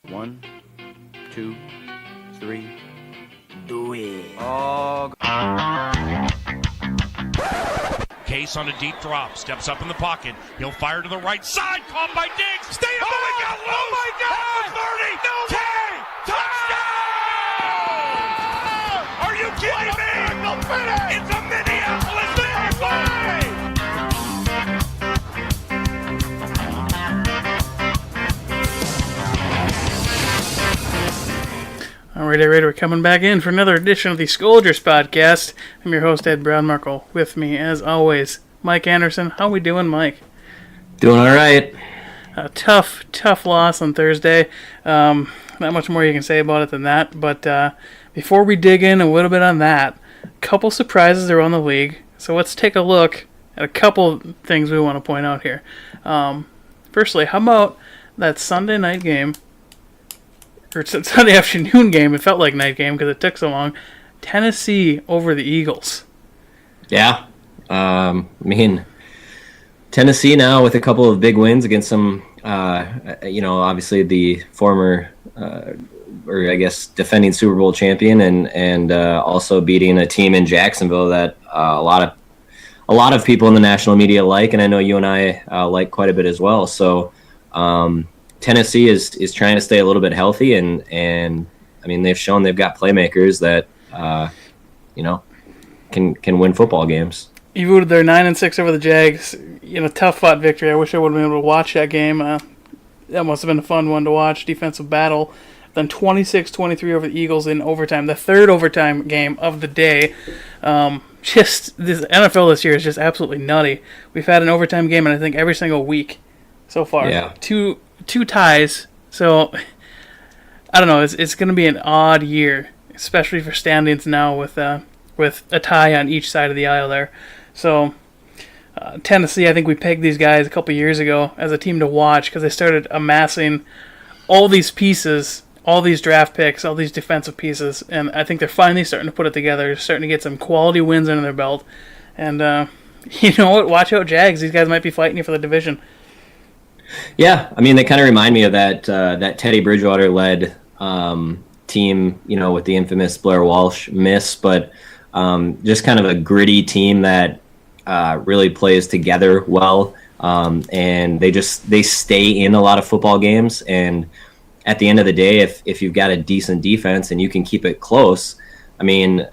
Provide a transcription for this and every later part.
1, 2, 3. Do it. Oh. Case on a deep drop, steps up in the pocket. He'll fire to the right side, caught by Diggs. Stay up. Oh, he got loose. Oh, my God. 30. No. 10. Touchdown. Are you kidding me? It's a Minneapolis miracle. All right, we're coming back in for another edition of the Skoldiers podcast. I'm your host, Ed Brownmarkle. With me, as always, Mike Anderson. How we doing, Mike? Doing all right. A tough loss on Thursday. Not much more you can say about it than that. But before we dig in a little bit on that, a couple surprises around the league. So let's take a look at a couple things we want to point out here. Firstly, how about that Sunday night game? Or Sunday afternoon game. It felt like night game because it took so long. Tennessee over the Eagles. Yeah. Tennessee now with a couple of big wins against some, obviously the former, or I guess defending Super Bowl champion, and also beating a team in Jacksonville that a lot of people in the national media like, and I know you and I like quite a bit as well. So, Tennessee is trying to stay a little bit healthy, and I mean they've shown they've got playmakers that can win football games. You voted their 9-6 over the Jags. Tough fought victory. I wish I would have been able to watch that game. That must have been a fun one to watch. Defensive battle. Then 26-23 over the Eagles in overtime. The third overtime game of the day. Just this NFL this year is just absolutely nutty. We've had an overtime game, and I think every single week so far. Yeah. Two ties, so I don't know. It's going to be an odd year, especially for standings now with a tie on each side of the aisle there. So Tennessee, I think we pegged these guys a couple years ago as a team to watch because they started amassing all these pieces, all these draft picks, all these defensive pieces, and I think they're finally starting to put it together, starting to get some quality wins under their belt. And you know what? Watch out, Jags. These guys might be fighting you for the division. Yeah, I mean, they kind of remind me of that Teddy Bridgewater-led team, with the infamous Blair Walsh miss, but just kind of a gritty team that really plays together well, and they stay in a lot of football games. And at the end of the day, if you've got a decent defense and you can keep it close, I mean,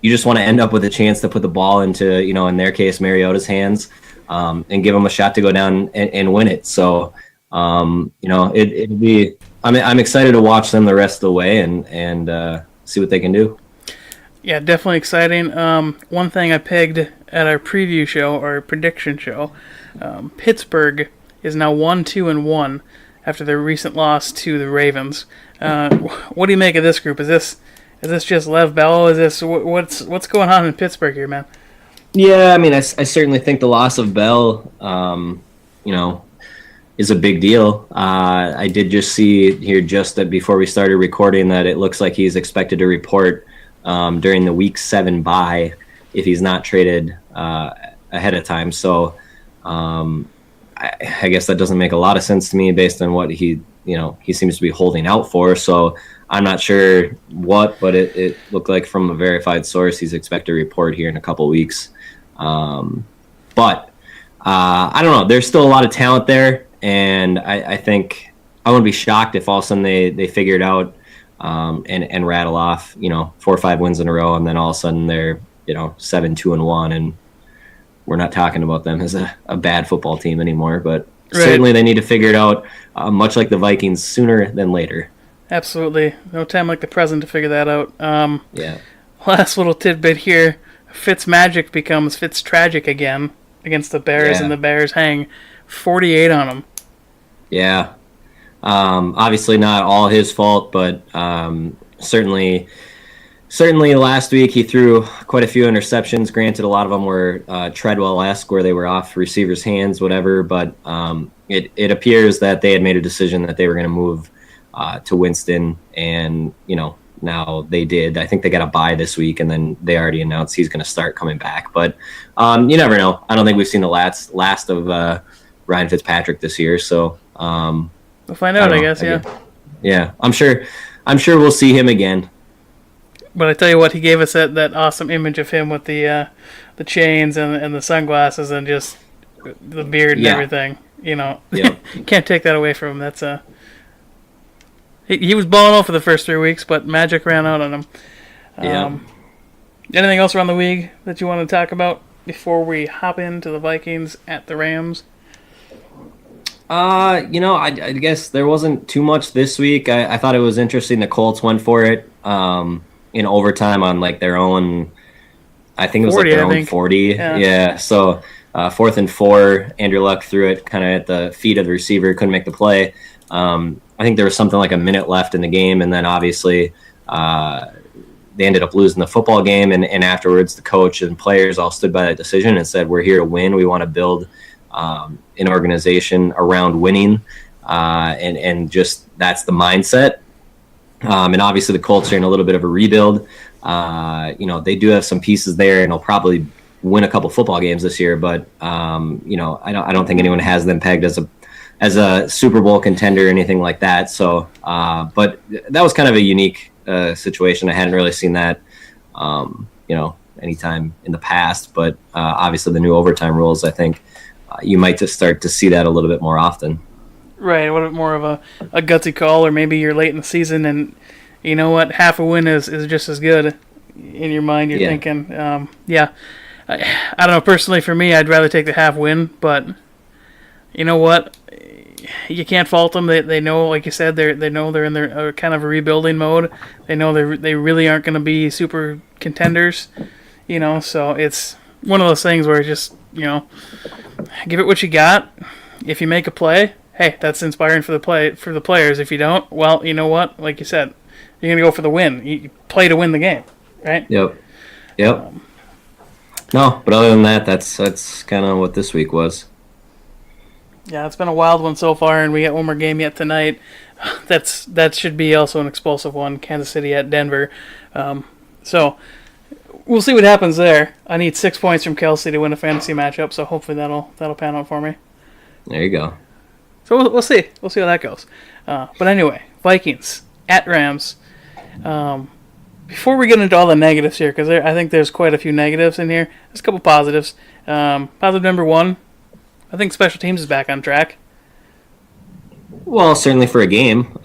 you just want to end up with a chance to put the ball into, in their case, Mariota's hands. And give them a shot to go down and win it. So, it'll be. I'm excited to watch them the rest of the way and see what they can do. Yeah, definitely exciting. One thing I pegged at our preview show or prediction show, Pittsburgh is now 1-2-1 after their recent loss to the Ravens. What do you make of this group? Is this just Lev Bell? Is this what's going on in Pittsburgh here, man? Yeah, I mean, I certainly think the loss of Bell, is a big deal. I did just see here just that before we started recording that it looks like he's expected to report during the Week 7 bye if he's not traded ahead of time. So I guess that doesn't make a lot of sense to me based on what he seems to be holding out for. So I'm not sure what, but it looked like from a verified source he's expected to report here in a couple weeks. But I don't know. There's still a lot of talent there, and I think I wouldn't be shocked if all of a sudden they figure it out and rattle off 4 or 5 wins in a row, and then all of a sudden they're 7-2-1, and we're not talking about them as a bad football team anymore. But right. Certainly they need to figure it out, much like the Vikings, sooner than later. Absolutely. No time like the present to figure that out. Yeah. Last little tidbit here. Fitzmagic becomes Fitztragic again against the Bears, and the Bears hang 48 on them. Yeah. Obviously not all his fault, but certainly last week he threw quite a few interceptions. Granted, a lot of them were Treadwell-esque, where they were off receivers' hands, whatever, but it appears that they had made a decision that they were going to move to Winston, and, now they did. I think they got a bye this week, and then they already announced he's going to start coming back. But you never know. I don't think we've seen the last of Ryan Fitzpatrick this year. So we'll find out, I guess. Yeah. Yeah, I'm sure we'll see him again. But I tell you what, he gave us that awesome image of him with the chains and the sunglasses and just the beard and everything. You know, can't take that away from him. That's he was balling out for the first 3 weeks, but magic ran out on him. Anything else around the league that you want to talk about before we hop into the Vikings at the Rams? I guess there wasn't too much this week. I thought it was interesting the Colts went for it in overtime on like their own. I think it was 40, like their own 40. Yeah. So 4th and 4, Andrew Luck threw it kind of at the feet of the receiver, couldn't make the play. I think there was something like a minute left in the game, and then obviously they ended up losing the football game. And afterwards, the coach and players all stood by that decision and said, "We're here to win. We want to build an organization around winning," and just that's the mindset. And obviously, the Colts are in a little bit of a rebuild. They do have some pieces there, and they'll probably win a couple football games this year. But I don't think anyone has them pegged as a Super Bowl contender or anything like that. So, but that was kind of a unique situation. I hadn't really seen that, anytime in the past. But obviously, the new overtime rules, I think you might just start to see that a little bit more often. Right, a little bit more of a gutsy call, or maybe you're late in the season and you know what, half a win is just as good. In your mind, you're thinking, I don't know, personally for me, I'd rather take the half win, but you know what, you can't fault them. They know, like you said, they know they're in their kind of a rebuilding mode. They know they really aren't going to be super contenders, so it's one of those things where just, give it what you got. If you make a play, hey, that's inspiring for the players. If you don't, well, you know what? Like you said, you're gonna go for the win. You play to win the game, right? Yep. No, but other than that, that's kind of what this week was. Yeah, it's been a wild one so far, and we got one more game yet tonight. That should be also an explosive one. Kansas City at Denver. So we'll see what happens there. I need 6 points from Kelsey to win a fantasy matchup, so hopefully that'll pan out for me. There you go. So we'll see. We'll see how that goes. But anyway, Vikings at Rams. Before we get into all the negatives here, because I think there's quite a few negatives in here, there's a couple positives. Positive number one, I think special teams is back on track. Well, certainly for a game.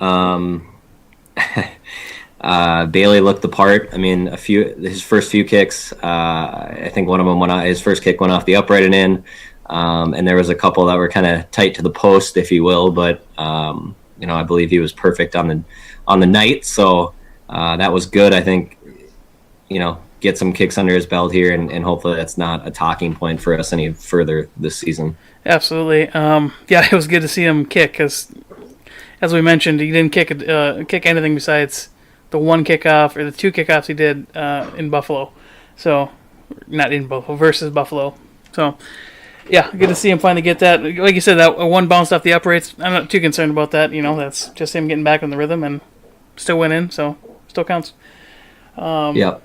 Bailey looked the part. I mean, his first few kicks, I think one of them his first kick went off the upright and in. And there was a couple that were kind of tight to the post, if you will, but I believe he was perfect on the night, so that was good. I think get some kicks under his belt here, and hopefully that's not a talking point for us any further this season. Absolutely. It was good to see him kick because, as we mentioned, he didn't kick anything besides the one kickoff or the two kickoffs he did in Buffalo. So, not in Buffalo, versus Buffalo. So, yeah, good to see him finally get that. Like you said, that one bounced off the uprights. I'm not too concerned about that. That's just him getting back on the rhythm and still winning, so still counts. Yep.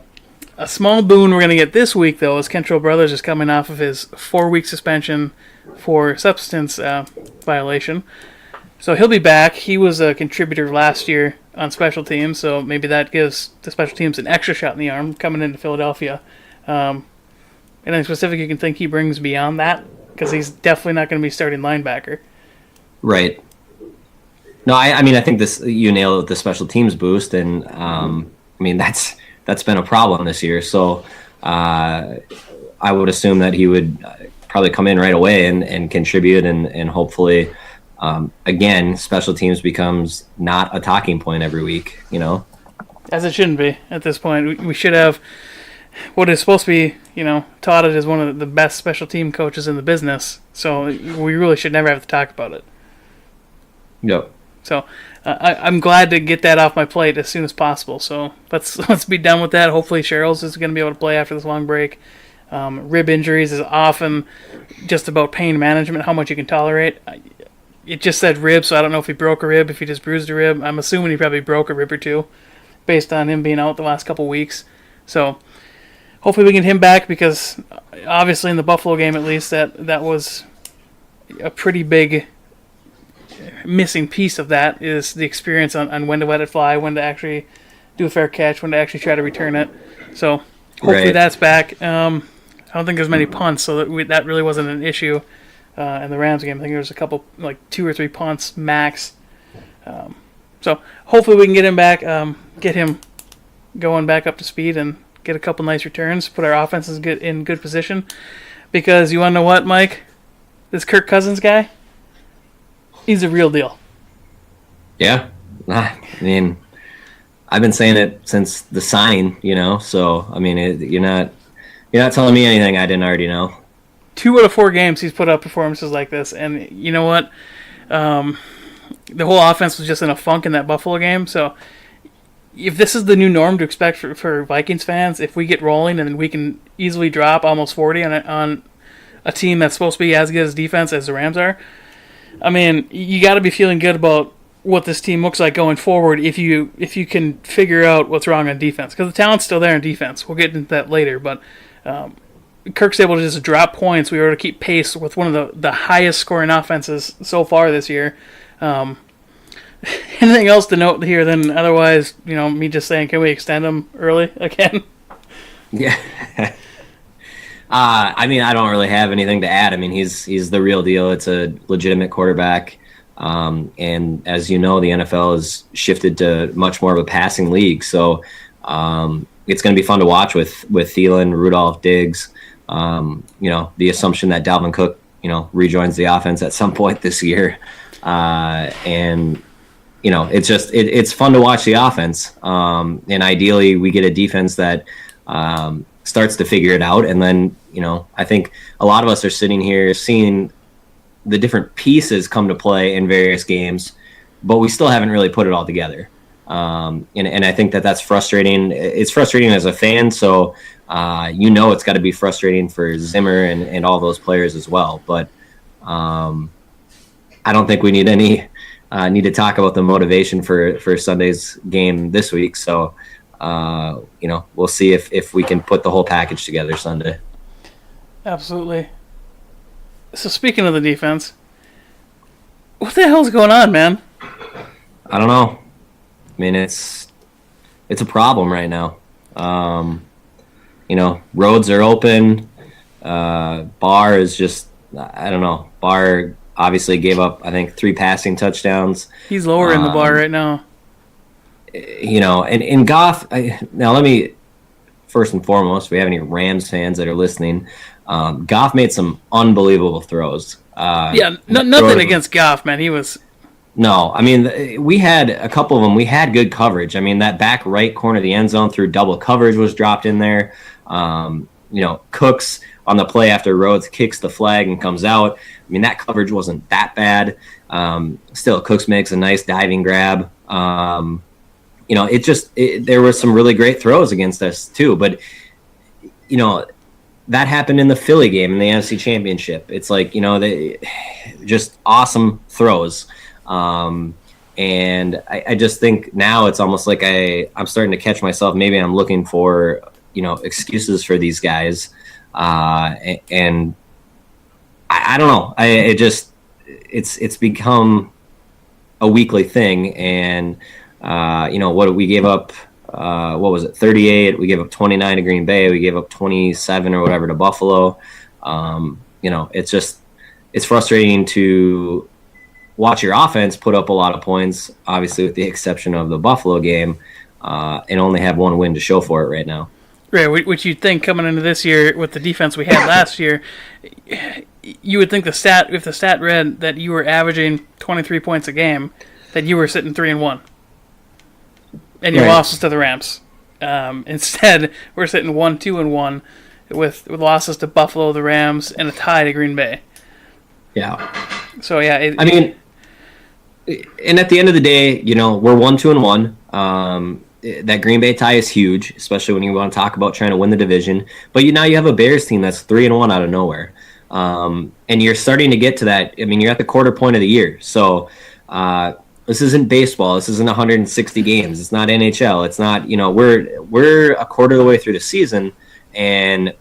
A small boon we're going to get this week, though, is Kentrell Brothers is coming off of his 4-week suspension for substance violation. So he'll be back. He was a contributor last year on special teams, so maybe that gives the special teams an extra shot in the arm coming into Philadelphia. Anything specific you can think he brings beyond that? Because he's definitely not going to be starting linebacker. Right. No, I mean, I think you nailed it with the special teams boost, and that's been a problem this year. So I would assume that he would probably come in right away and contribute, and hopefully, again, special teams becomes not a talking point every week, As it shouldn't be at this point. We should have what is supposed to be, touted as one of the best special team coaches in the business. So we really should never have to talk about it. Yep. So I'm glad to get that off my plate as soon as possible. So let's be done with that. Hopefully Cheryl's is going to be able to play after this long break. Rib injuries is often just about pain management, how much you can tolerate. It just said rib, so I don't know if he broke a rib, if he just bruised a rib. I'm assuming he probably broke a rib or two based on him being out the last couple weeks. So hopefully we can get him back, because obviously in the Buffalo game at least that was a pretty big missing piece of that is the experience on when to let it fly, when to actually do a fair catch, when to actually try to return it. So hopefully that's back. I don't think there's many punts, so that really wasn't an issue in the Rams game. I think there was a couple, like 2 or 3 punts max. So hopefully we can get him back, get him going back up to speed, and get a couple nice returns, put our offenses in good position. Because you want to know what, Mike? This Kirk Cousins guy, he's a real deal. Yeah. I mean, I've been saying it since the signing, so, I mean, you're not telling me anything I didn't already know. 2 out of 4 games he's put up performances like this, and you know what? The whole offense was just in a funk in that Buffalo game, so if this is the new norm to expect for Vikings fans, if we get rolling and we can easily drop almost 40 on a team that's supposed to be as good as defense as the Rams are, I mean, you got to be feeling good about what this team looks like going forward if you can figure out what's wrong on defense, because the talent's still there in defense. We'll get into that later, but Kirk's able to just drop points. We were able to keep pace with one of the highest scoring offenses so far this year. Anything else to note here? Then otherwise, me just saying, can we extend him early again? Yeah. I mean, I don't really have anything to add. I mean, he's the real deal. It's a legitimate quarterback. And as you know, the NFL has shifted to much more of a passing league. So it's going to be fun to watch with Thielen, Rudolph, Diggs. The assumption that Dalvin Cook, rejoins the offense at some point this year. It's fun to watch the offense. And ideally we get a defense that starts to figure it out. And then, I think a lot of us are sitting here seeing the different pieces come to play in various games, but we still haven't really put it all together. And I think that's frustrating. It's frustrating as a fan. So, it's got to be frustrating for Zimmer and all those players as well. But I don't think we need to talk about the motivation for Sunday's game this week. So, we'll see if we can put the whole package together Sunday. Absolutely. So speaking of the defense, what the hell's going on, man? I don't know. I mean, it's a problem right now. Roads are open. Barr is just, I don't know. Barr obviously gave up, I think, 3 passing touchdowns. He's lower in the bar right now. And Goff, now let me, first and foremost, if we have any Rams fans that are listening, Goff made some unbelievable throws. Nothing against Goff, man. He was... No, I mean, we had a couple of them. We had good coverage. I mean, that back right corner of the end zone through double coverage was dropped in there. Cooks on the play after Rhodes kicks the flag and comes out. I mean, that coverage wasn't that bad. Still, Cooks makes a nice diving grab. There were some really great throws against us too. But, that happened in the Philly game in the NFC Championship. It's like, they just awesome throws. And I just think now it's almost like I'm starting to catch myself. Maybe I'm looking for, excuses for these guys. And I don't know. It's become a weekly thing. And, what we gave up, what was it? 38. We gave up 29 to Green Bay. We gave up 27 or whatever to Buffalo. It's frustrating to watch your offense put up a lot of points, obviously with the exception of the Buffalo game, and only have 1 win to show for it right now. Right, which you'd think coming into this year with the defense we had last year, you would think if the stat read that you were averaging 23 points a game, that you were sitting 3-1, and your losses to the Rams. Instead, we're sitting 1-2-1 with losses to Buffalo, the Rams, and a tie to Green Bay. Yeah. So yeah, and at the end of the day, we're 1-2-1. That Green Bay tie is huge, especially when you want to talk about trying to win the division. But now you have a Bears team that's 3-1 out of nowhere, and you're starting to get to that. I mean, you're at the quarter point of the year, so this isn't baseball. This isn't 160 games. It's not NHL. It's not. We're a quarter of the way through the season, and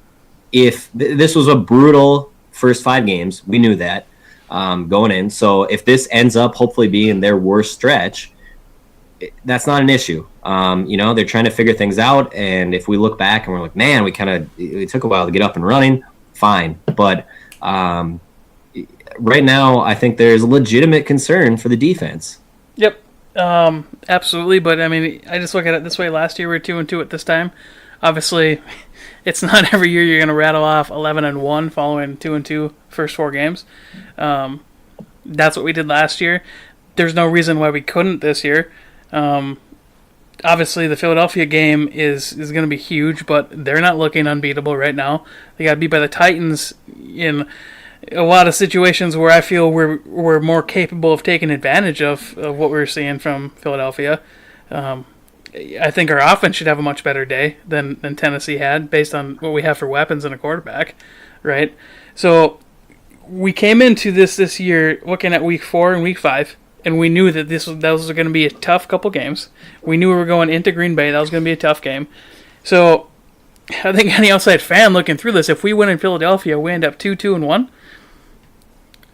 if this was a brutal first 5 games, we knew that. going in. So if this ends up hopefully being their worst stretch, that's not an issue. They're trying to figure things out, and if we look back and we're like, man, it took a while to get up and running, fine. But right now, I think there's a legitimate concern for the defense. Yep, absolutely. But I mean, I just look at it this way. Last year we were 2-2 at this time. Obviously, it's not every year you're going to rattle off 11-1 following 2-2 first 4 games. That's what we did last year. There's no reason why we couldn't this year. Obviously, the Philadelphia game is going to be huge, but they're not looking unbeatable right now. They got beat by the Titans in a lot of situations where I feel we're more capable of taking advantage of what we're seeing from Philadelphia. I think our offense should have a much better day than Tennessee had based on what we have for weapons and a quarterback, right? So we came into this year looking at week 4 and week 5, and we knew that those were going to be a tough couple games. We knew we were going into Green Bay. That was going to be a tough game. So I think any outside fan looking through this, if we win in Philadelphia, we end up 2-1.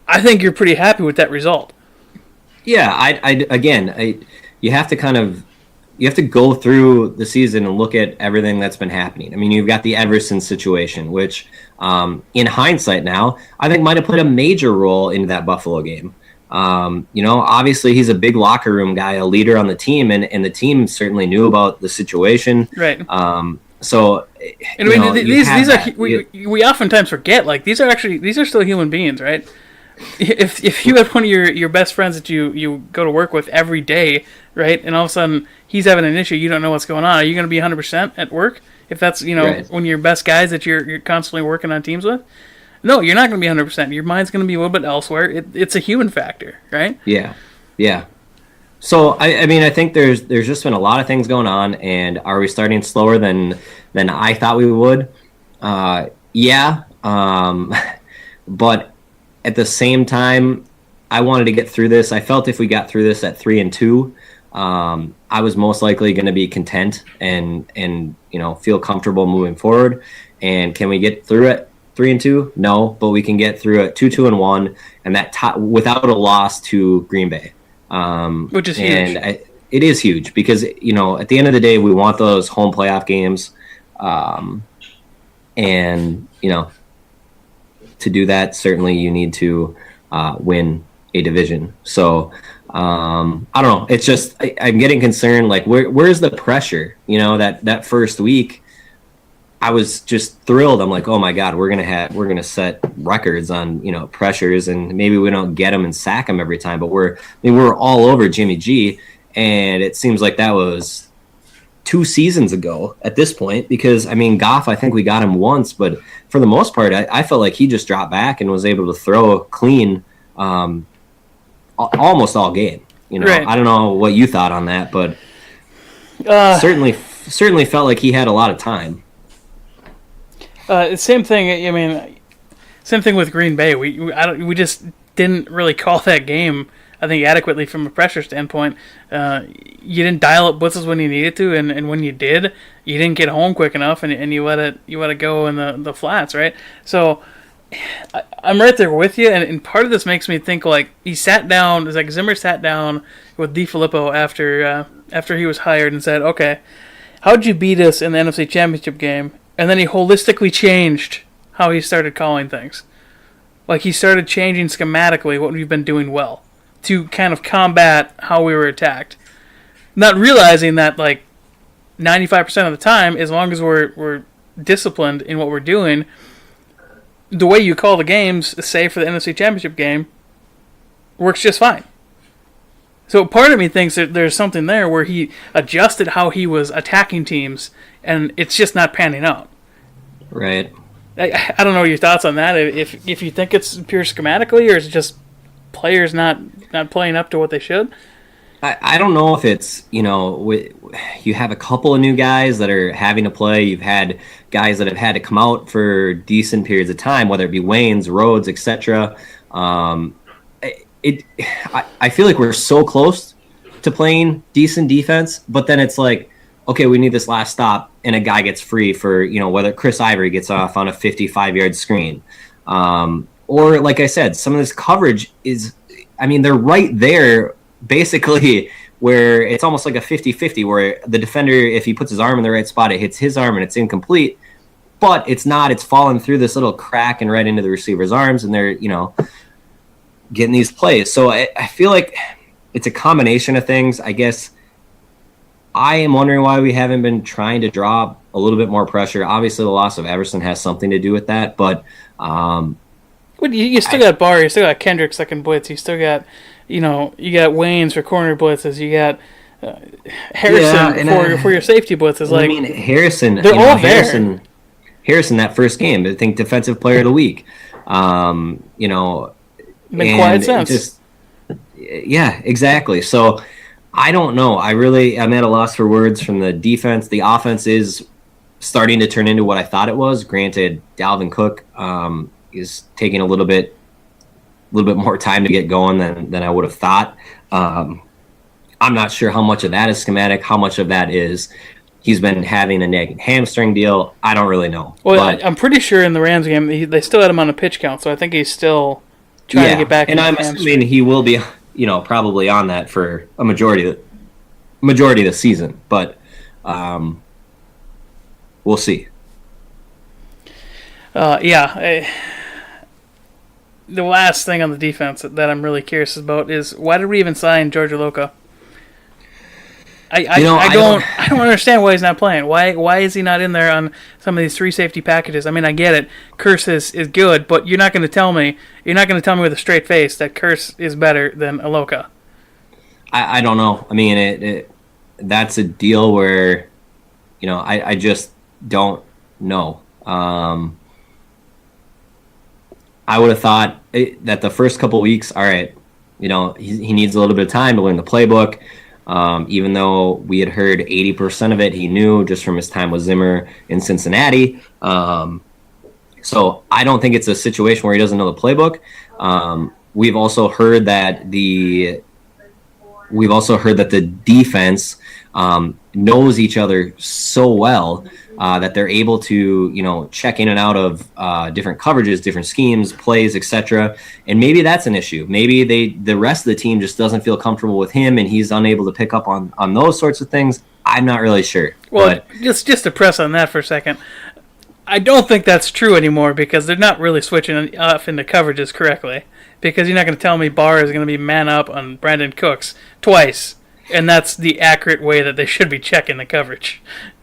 I think you're pretty happy with that result. Yeah, you have to go through the season and look at everything that's been happening. I mean, you've got the Everson situation, which in hindsight now, I think might have played a major role into that Buffalo game. Obviously he's a big locker room guy, a leader on the team, and the team certainly knew about the situation. Right. So, and we oftentimes forget, like, these are still human beings, right? If you have one of your best friends that you go to work with every day, right, and all of a sudden he's having an issue, you don't know what's going on, are you going to be 100% at work? If that's, right. One of your best guys that you're constantly working on teams with? No, you're not going to be 100%. Your mind's going to be a little bit elsewhere. It's a human factor, right? Yeah. So, I think there's just been a lot of things going on, and are we starting slower than I thought we would? Yeah. But at the same time, I wanted to get through this. I felt if we got through this at 3-2, I was most likely going to be content and feel comfortable moving forward. And can we get through it 3-2? No, but we can get through it 2-1, and that without a loss to Green Bay, which is huge. And it is huge because at the end of the day, we want those home playoff games, and to do that, certainly you need to win a division. So I don't know. It's just I'm getting concerned. Like, where's the pressure? That first week, I was just thrilled. I'm like, oh my God, we're gonna set records on pressures, and maybe we don't get them and sack them every time, but we're all over Jimmy G, and it seems like that was 2 seasons ago at this point, because Goff, I think we got him once, but for the most part, I felt like he just dropped back and was able to throw clean almost all game. Right. I don't know what you thought on that, but certainly felt like he had a lot of time. Same thing. Same thing with Green Bay. We just didn't really call that game, I think, adequately from a pressure standpoint. You didn't dial up blitzes when you needed to, and when you did, you didn't get home quick enough, and you let it go in the flats, right? So I'm right there with you, and part of this makes me think, like, he sat down. It's like Zimmer sat down with DiFilippo after he was hired and said, okay, how'd you beat us in the NFC Championship game? And then he holistically changed how he started calling things. Like, he started changing schematically what we've been doing well to kind of combat how we were attacked. Not realizing that, like, 95% of the time, as long as we're disciplined in what we're doing, the way you call the games, say for the NFC Championship game, works just fine. So part of me thinks that there's something there where he adjusted how he was attacking teams, and it's just not panning out. Right. I don't know your thoughts on that. If you think it's pure schematically, or is it just players not playing up to what they should? I don't know if it's, you have a couple of new guys that are having to play. You've had guys that have had to come out for decent periods of time, whether it be Waynes, Rhodes, etc. I feel like we're so close to playing decent defense, but then it's like, okay, we need this last stop, and a guy gets free for, whether Chris Ivory gets off on a 55-yard screen. or like I said, some of this coverage is, I mean, they're right there basically where it's almost like a 50-50 where the defender, if he puts his arm in the right spot, it hits his arm and it's incomplete, but it's not, it's falling through this little crack and right into the receiver's arms, and they're, getting these plays. So I feel like it's a combination of things. I guess I am wondering why we haven't been trying to draw a little bit more pressure. Obviously, the loss of Everson has something to do with that, but you still got Barr, you still got Kendrick second blitz, you still got, you got Waynes for corner blitzes, you got Harrison for your safety blitzes. Like, I mean, Harrison, they're all there. Harrison, that first game, I think defensive player of the week. Been quiet since. Yeah, exactly. So I don't know. I'm at a loss for words from the defense. The offense is starting to turn into what I thought it was. Granted, Dalvin Cook is taking a little bit more time to get going than I would have thought. I'm not sure how much of that is schematic, how much of that is he's been having a nagging hamstring deal. I don't really know. Well, I'm pretty sure in the Rams game they still had him on a pitch count, so I think he's still trying to get back. And I'm assuming he will be, probably on that for a majority of the season. But we'll see. The last thing on the defense that I'm really curious about is why did we even sign George Iloka? I don't understand why he's not playing. Why is he not in there on some of these three safety packages? I mean, I get it. Curse is good, but you're not going to tell me with a straight face that Curse is better than Iloka. I don't know. I mean, that's a deal where, I just don't know. I would have thought that the first couple weeks, all right, he needs a little bit of time to learn the playbook. Even though we had heard 80% of it, he knew just from his time with Zimmer in Cincinnati. So I don't think it's a situation where he doesn't know the playbook. We've also heard that the defense knows each other so well that they're able to, check in and out of different coverages, different schemes, plays, etc. And maybe that's an issue. Maybe the rest of the team just doesn't feel comfortable with him, and he's unable to pick up on those sorts of things. I'm not really sure. Well, just to press on that for a second, I don't think that's true anymore because they're not really switching off into coverages correctly. Because you're not going to tell me Barr is going to be man up on Brandon Cooks twice, and that's the accurate way that they should be checking the coverage.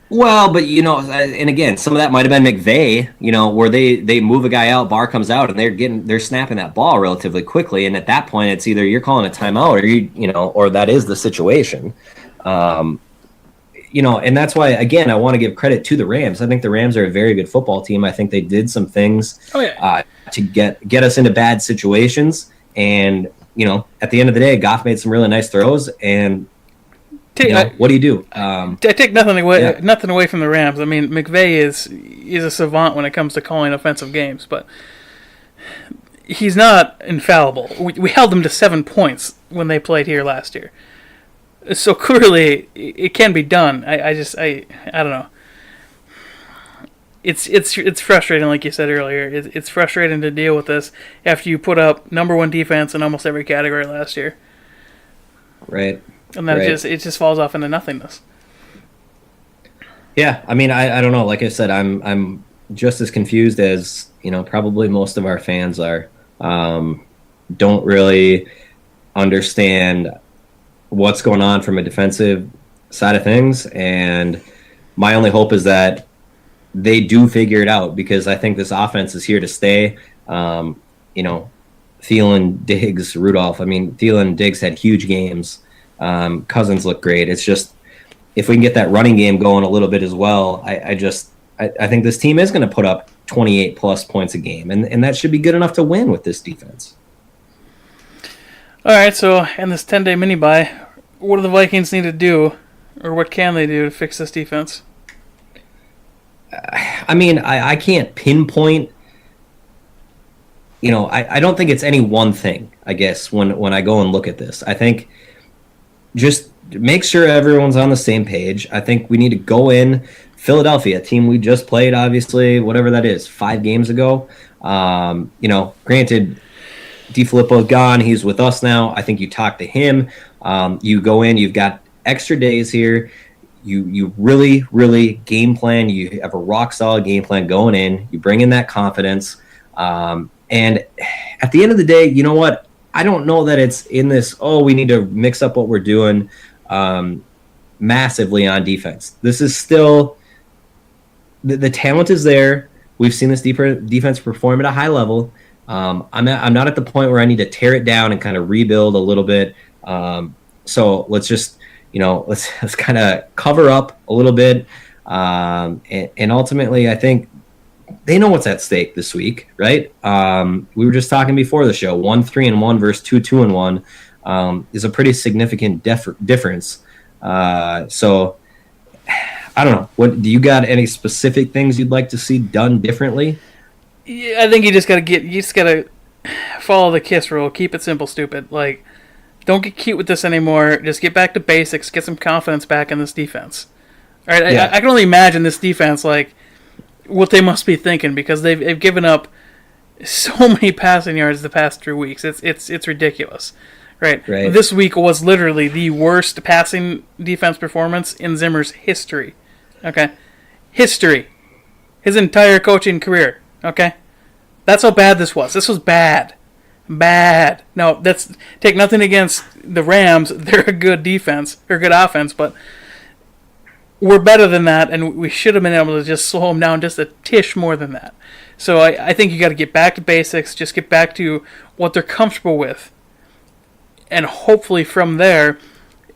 Well, but and again, some of that might have been McVay, where they move a guy out, Barr comes out, and they're snapping that ball relatively quickly, and at that point, it's either you're calling a timeout or or that is the situation, and that's why again I want to give credit to the Rams. I think the Rams are a very good football team. I think they did some things to get us into bad situations, and at the end of the day, Goff made some really nice throws and. What do you do? I take nothing away from the Rams. I mean, McVay is a savant when it comes to calling offensive games, but he's not infallible. We held them to 7 points when they played here last year, so clearly it can be done. I don't know. It's frustrating, like you said earlier. It's frustrating to deal with this after you put up number one defense in almost every category last year. Right. And then it just falls off into nothingness. Yeah, I mean, I don't know. Like I said, I'm just as confused as probably most of our fans are. Don't really understand what's going on from a defensive side of things, and my only hope is that they do figure it out because I think this offense is here to stay. Thielen, Diggs, Rudolph. I mean, Thielen, Diggs had huge games. Cousins look great. It's just if we can get that running game going a little bit as well, I think this team is going to put up 28 plus points a game, and that should be good enough to win with this defense. All right, so in this 10-day mini bye, what do the Vikings need to do, or what can they do to fix this defense? I mean, I can't pinpoint. I don't think it's any one thing. I guess when I go and look at this, I think. Just make sure everyone's on the same page. I think we need to go in Philadelphia, a team we just played, obviously, whatever that is, 5 games ago. Granted, DiFilippo's gone. He's with us now. I think you talk to him. You go in. You've got extra days here. You really, really game plan. You have a rock-solid game plan going in. You bring in that confidence. And at the end of the day, you know what? I don't know that it's in this, we need to mix up what we're doing massively on defense. This is still, the talent is there. We've seen this defense perform at a high level. I'm not at the point where I need to tear it down and kind of rebuild a little bit. So let's just, let's kind of cover up a little bit. And ultimately, I think they know what's at stake this week, right? We were just talking before the show. 1-3-1 versus 2-2-1 is a pretty significant difference. So I don't know. What do you got? Any specific things you'd like to see done differently? Yeah, I think you just gotta follow the KISS rule. Keep it simple, stupid. Like, don't get cute with this anymore. Just get back to basics. Get some confidence back in this defense. All right, Yeah. I can only imagine this defense, like, what they must be thinking, because they've given up so many passing yards the past 3 weeks. It's ridiculous, right? This week was literally the worst passing defense performance in Zimmer's history. Okay, history, his entire coaching career. Okay, that's how bad this was. This was bad. No, that's take nothing against the Rams. They're a good defense or good offense, but we're better than that, and we should have been able to just slow them down just a tish more than that. So I think you got to get back to basics, just get back to what they're comfortable with, and hopefully from there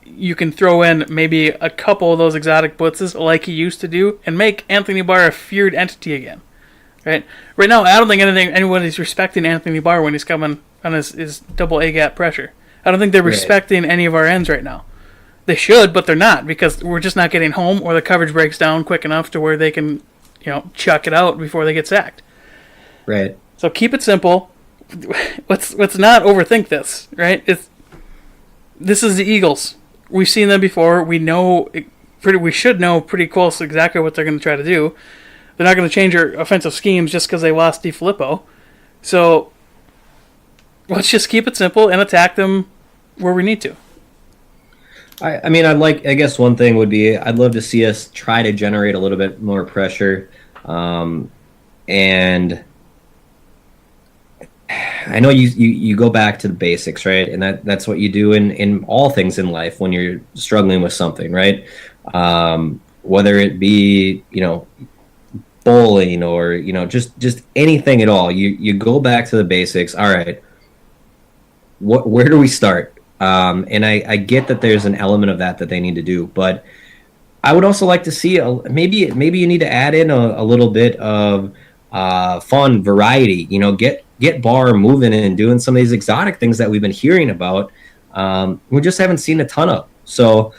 you can throw in maybe a couple of those exotic blitzes like you used to do and make Anthony Barr a feared entity again. Right now, I don't think anybody's respecting Anthony Barr when he's coming on his double A gap pressure. I don't think they're respecting any of our ends right now. They should, but they're not, because we're just not getting home, or the coverage breaks down quick enough to where they can, chuck it out before they get sacked. Right. So keep it simple. Let's not overthink this. Right. This is the Eagles. We've seen them before. We should know pretty close exactly what they're going to try to do. They're not going to change their offensive schemes just because they lost DiFilippo. So let's just keep it simple and attack them where we need to. I guess one thing would be, I'd love to see us try to generate a little bit more pressure. And I know you go back to the basics, right? And that's what you do in all things in life when you're struggling with something, right? Whether it be, bowling or, just anything at all. You go back to the basics. All right, where do we start? And I get that there's an element of that they need to do, but I would also like to see maybe you need to add in a little bit of fun variety. Get Barr moving and doing some of these exotic things that we've been hearing about. We just haven't seen a ton of. So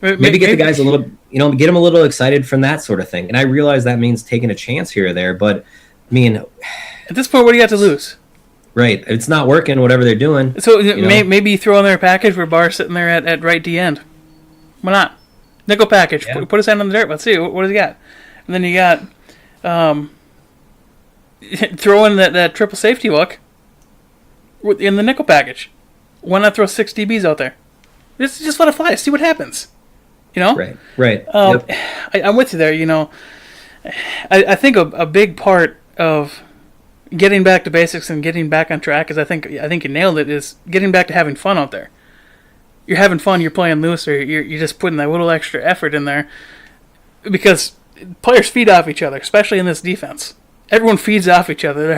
maybe get the guys a little, get them a little excited from that sort of thing. And I realize that means taking a chance here or there, but at this point, what do you got to lose? Right. It's not working, whatever they're doing. So maybe you throw in their package where Barr's sitting there at right D end. Why not? Nickel package. Yeah. Put his hand on the dirt. Let's see. What does he got? And then you got throw in that triple safety look in the nickel package. Why not throw 6 DBs out there? Just let it fly. See what happens. Right. Yep. I'm with you there. I think a big part of getting back to basics and getting back on track is I think you nailed it, is getting back to having fun out there. You're having fun, you're playing loose, or you're just putting that little extra effort in there, because players feed off each other, especially in this defense. Everyone feeds off each other.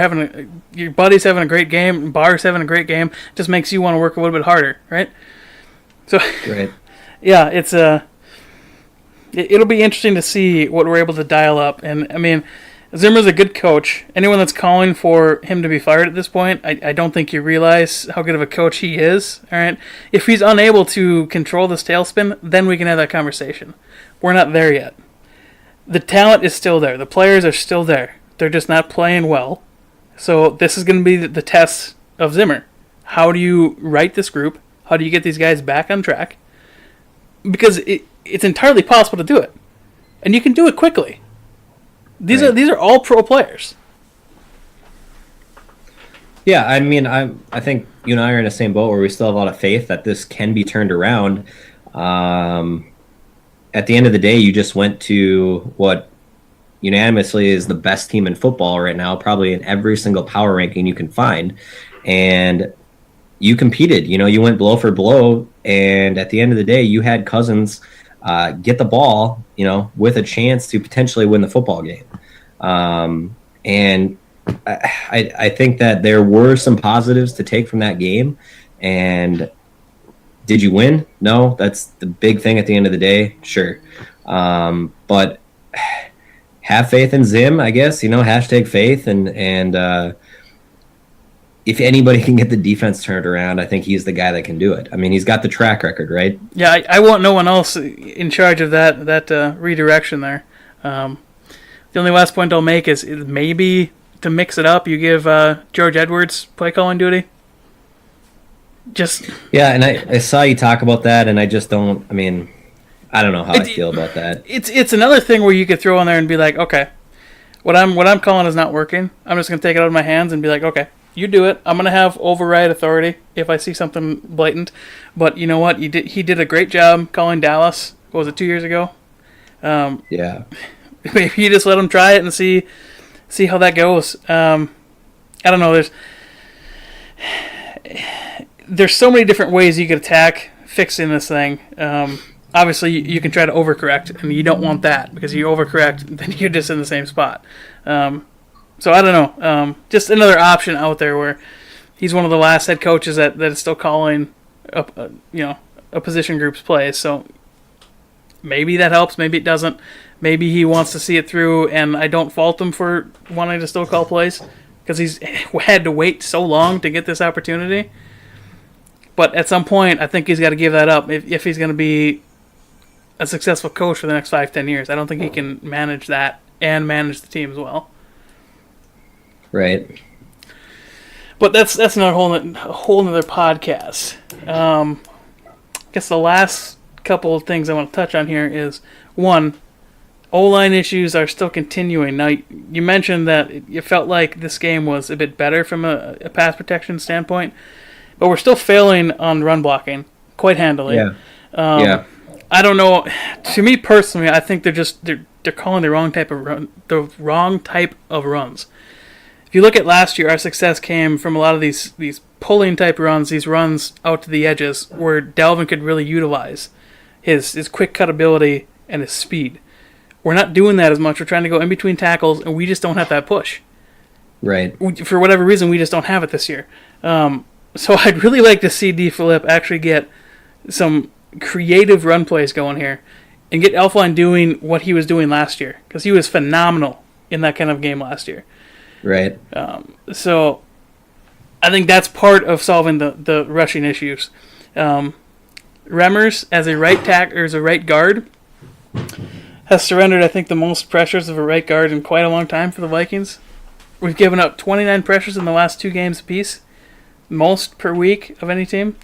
Your buddy's having a great game, Barr's having a great game. It just makes you want to work a little bit harder, right? So right. Yeah, it'll be interesting to see what we're able to dial up. And Zimmer's a good coach. Anyone that's calling for him to be fired at this point, I don't think you realize how good of a coach he is. All right, if he's unable to control this tailspin, then we can have that conversation. We're not there yet. The talent is still there. The players are still there. They're just not playing well. So this is going to be the test of Zimmer. How do you right this group? How do you get these guys back on track? because it's entirely possible to do it, and you can do it quickly. These are all pro players. Yeah, I mean, I think you and I are in the same boat where we still have a lot of faith that this can be turned around. At the end of the day, you just went to what unanimously is the best team in football right now, probably in every single power ranking you can find, and you competed. You went blow for blow, and at the end of the day, you had Cousins get the ball, with a chance to potentially win the football game. And I think that there were some positives to take from that game. And did you win? No, that's the big thing at the end of the day. Sure. But have faith in Zim, I guess, hashtag faith. And if anybody can get the defense turned around, I think he's the guy that can do it. I mean, he's got the track record, right? Yeah, I want no one else in charge of that redirection there. The only last point I'll make is maybe to mix it up, you give George Edwards play calling duty. Yeah, and I saw you talk about that, and I just don't. I mean, I don't know how I feel about that. It's another thing where you could throw in there and be like, okay, what I'm calling is not working. I'm just gonna take it out of my hands and be like, okay, you do it. I'm gonna have override authority if I see something blatant. But you know what? He did a great job calling Dallas. What was it, 2 years ago? Yeah. Maybe you just let him try it and see how that goes. I don't know. There's so many different ways you could attack fixing this thing. Obviously, you can try to overcorrect, and you don't want that because you overcorrect, then you're just in the same spot. So I don't know. Just another option out there where he's one of the last head coaches that is still calling a position group's plays. So maybe that helps. Maybe it doesn't. Maybe he wants to see it through, and I don't fault him for wanting to still call plays because he's had to wait so long to get this opportunity. But at some point, I think he's got to give that up if he's going to be a successful coach for the next 5-10 years. I don't think he can manage that and manage the team as well. Right. But that's another whole nother podcast. I guess the last couple of things I want to touch on here is, one, O-line issues are still continuing. Now, you mentioned that you felt like this game was a bit better from a pass protection standpoint, but we're still failing on run blocking quite handily. Yeah. I don't know. To me personally, I think they're calling the wrong type of runs. If you look at last year, our success came from a lot of these pulling type runs, these runs out to the edges, where Dalvin could really utilize his quick cut ability and his speed. We're not doing that as much. We're trying to go in between tackles, and we just don't have that push. Right. For whatever reason, we just don't have it this year. So I'd really like to see D. Phillip actually get some creative run plays going here and get Elflein doing what he was doing last year, because he was phenomenal in that kind of game last year. Right. So I think that's part of solving the rushing issues. Remmers, as a right guard, has surrendered, I think, the most pressures of a right guard in quite a long time for the Vikings. We've given up 29 pressures in the last 2 games apiece, most per week of any team.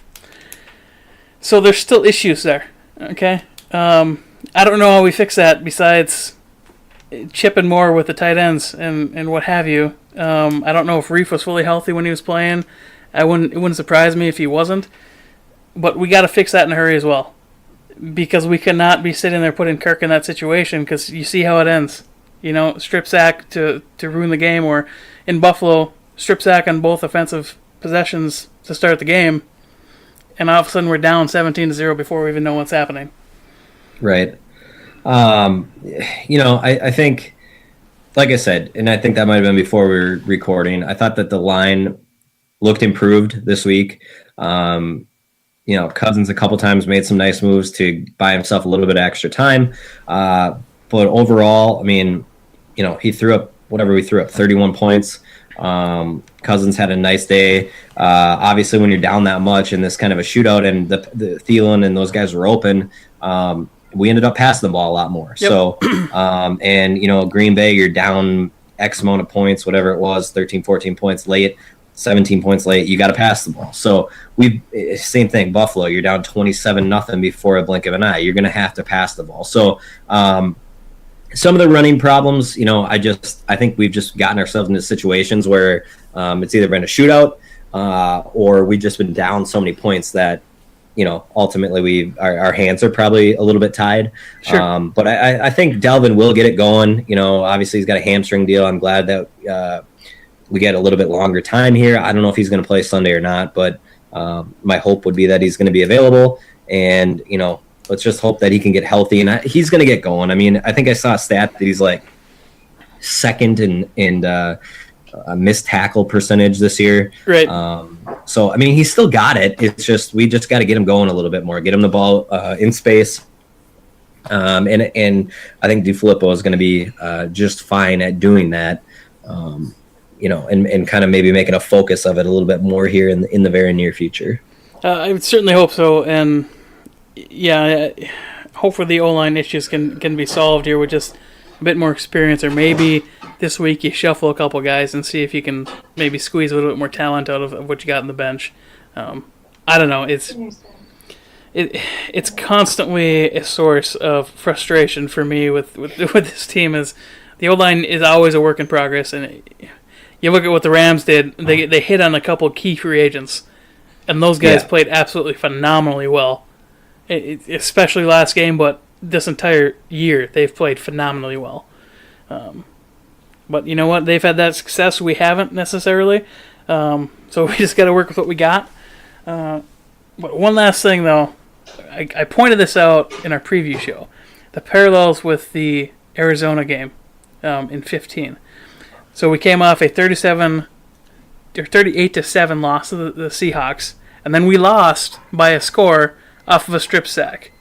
So there's still issues there, okay? I don't know how we fix that besides chipping more with the tight ends and what have you. I don't know if Reef was fully healthy when he was playing. It wouldn't surprise me if he wasn't. But we got to fix that in a hurry as well, because we cannot be sitting there putting Kirk in that situation, because you see how it ends. Strip sack to ruin the game, or in Buffalo, strip sack on both offensive possessions to start the game, and all of a sudden we're down 17-0 before we even know what's happening. Right. I think, like I said, and I think that might have been before we were recording, I thought that the line looked improved this week. Cousins a couple times made some nice moves to buy himself a little bit of extra time. But overall, I mean, he threw up whatever we threw up, 31 points. Cousins had a nice day. Obviously, when you're down that much in this kind of a shootout, and the Thielen and those guys were open, we ended up passing the ball a lot more. Yep. So, Green Bay, you're down X amount of points, whatever it was, 13, 14 points late. 17 points late, you got to pass the ball. So same thing, Buffalo, you're down 27-0 before a blink of an eye. You're going to have to pass the ball. So some of the running problems, I think we've just gotten ourselves into situations where it's either been a shootout or we've just been down so many points that, ultimately our hands are probably a little bit tied. Sure. But I think Delvin will get it going. Obviously he's got a hamstring deal. I'm glad that we get a little bit longer time here. I don't know if he's going to play Sunday or not, but my hope would be that he's going to be available. And, let's just hope that he can get healthy. And he's going to get going. I mean, I think I saw a stat that he's like second in missed tackle percentage this year. Right. So, I mean, he's still got it. It's just we just got to get him going a little bit more, get him the ball in space. And I think DeFilippo is going to be just fine at doing that. And kind of maybe making a focus of it a little bit more here in the very near future. I would certainly hope so, and hopefully the O-line issues can be solved here with just a bit more experience, or maybe this week you shuffle a couple guys and see if you can maybe squeeze a little bit more talent out of what you got in the bench. I don't know. It's constantly a source of frustration for me with this team. Is the O-line is always a work in progress, and you look at what the Rams did. They hit on a couple key free agents, and those guys played absolutely phenomenally well. Especially last game, but this entire year they've played phenomenally well. But you know what? They've had that success. We haven't necessarily. So we just got to work with what we got. But one last thing, though. I pointed this out in our preview show. The parallels with the Arizona game in 15. So we came off a 38-7 loss to the Seahawks, and then we lost by a score off of a strip sack.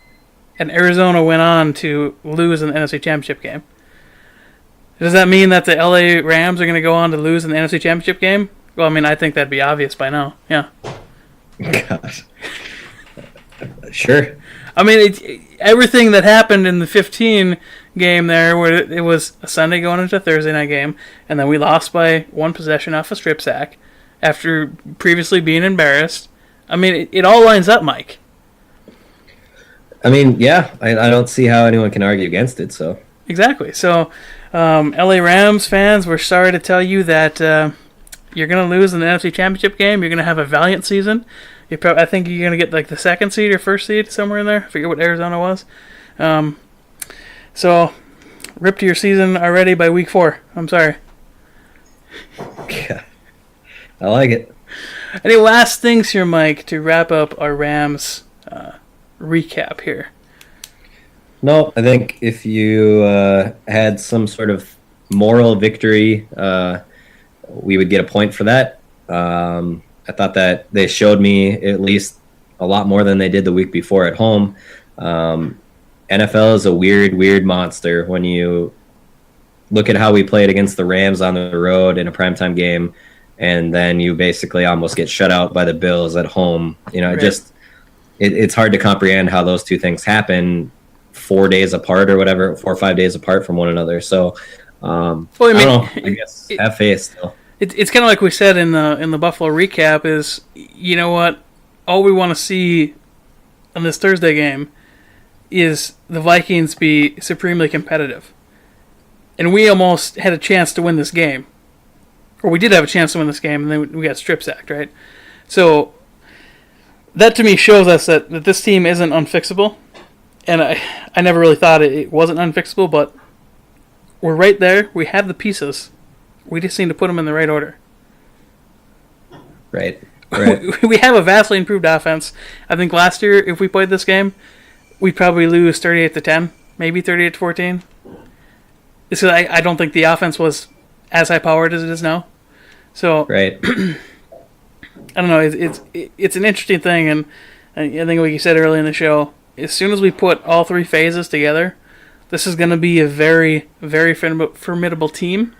And Arizona went on to lose in the NFC Championship game. Does that mean that the LA Rams are going to go on to lose in the NFC Championship game? Well, I mean, I think that'd be obvious by now. Yeah. Gosh. Sure. I mean, everything that happened in the 15 game there, where it was a Sunday going into a Thursday night game, and then we lost by one possession off a strip sack after previously being embarrassed. I mean, it all lines up, Mike. I mean, yeah, I don't see how anyone can argue against it. So exactly. So, LA Rams fans, we're sorry to tell you that you're going to lose in the NFC Championship game. You're going to have a valiant season. I think you're going to get like the second seed or first seed somewhere in there. I forget what Arizona was. So, rip to your season already by week 4. I'm sorry. Yeah, I like it. Any last things here, Mike, to wrap up our Rams recap here? No, I think if you had some sort of moral victory, we would get a point for that. I thought that they showed me at least a lot more than they did the week before at home. NFL is a weird monster. When you look at how we played against the Rams on the road in a primetime game, and then you basically almost get shut out by the Bills at home. Right. It's hard to comprehend how those two things happen 4 days apart or whatever, 4 or 5 days apart from one another. So, I don't know. I guess have faith still. It's kind of like we said in the Buffalo recap is, you know what? All we want to see on this Thursday game is the Vikings be supremely competitive. And we almost had a chance to win this game. Or we did have a chance to win this game, and then we got strip sacked, right? So that to me shows us that this team isn't unfixable. And I never really thought it wasn't unfixable, but we're right there. We have the pieces. We just need to put them in the right order. Right. We have a vastly improved offense. I think last year, if we played this game, we'd probably lose 38-10, maybe 38-14. Because I don't think the offense was as high-powered as it is now. So, right. I don't know. It's an interesting thing, and I think like you said earlier in the show, as soon as we put all three phases together, this is going to be a very, very formidable team.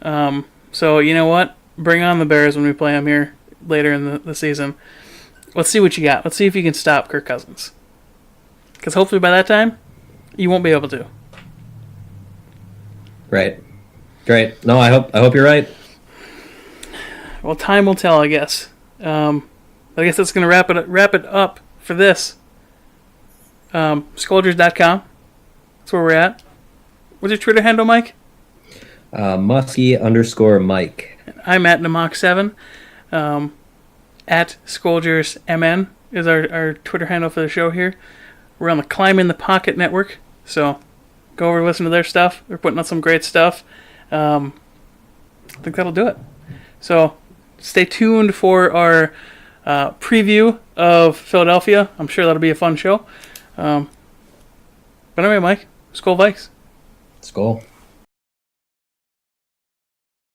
So, you know what? Bring on the Bears when we play them here later in the season. Let's see what you got. Let's see if you can stop Kirk Cousins. Because hopefully by that time, you won't be able to. Right. Great. No, I hope you're right. Well, time will tell, I guess. I guess that's going to wrap it up for this. Skoldiers.com. That's where we're at. What's your Twitter handle, Mike? Muskie_Mike. I'm at Namok7. At SkoldiersMN is our Twitter handle for the show here. We're on the Climb in the Pocket network, so go over and listen to their stuff. They're putting out some great stuff. I think that'll do it. So stay tuned for our preview of Philadelphia. I'm sure that'll be a fun show. But anyway, Mike, Skol Vikes. Skol.